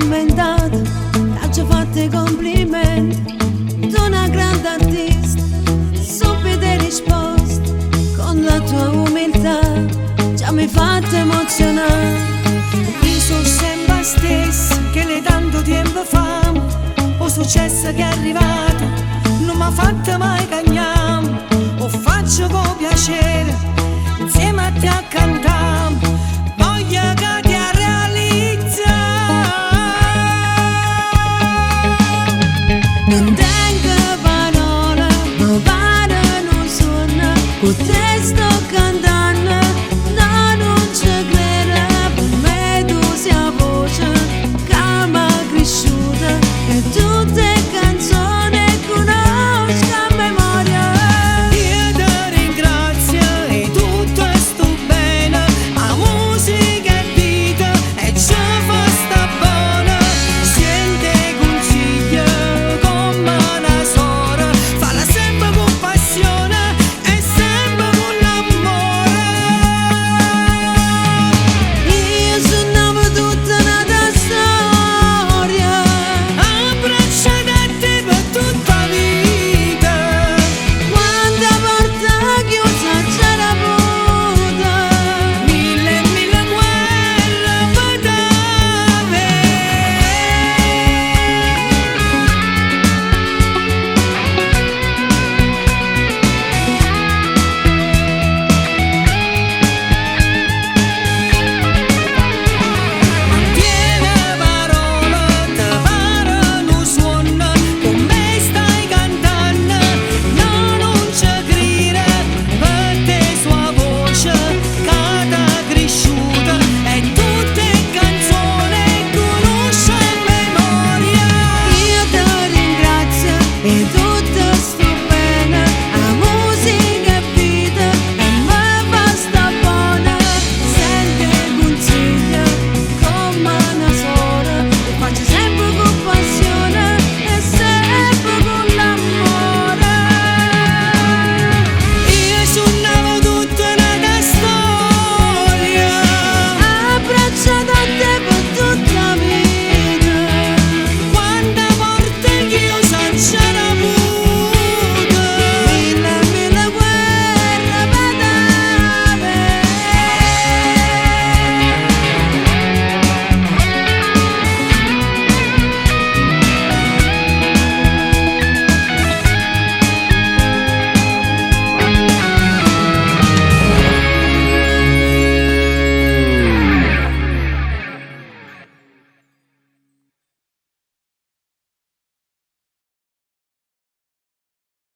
commentato, ti ho fatto i complimenti. Tu una grande artista, subito hai risposto con la tua umiltà, già mi hai fatto emozionare. Io sono sempre stessa che le tanto tempo fa, o successo che è arrivato non mi ha fatto mai cagnare, o faccio con piacere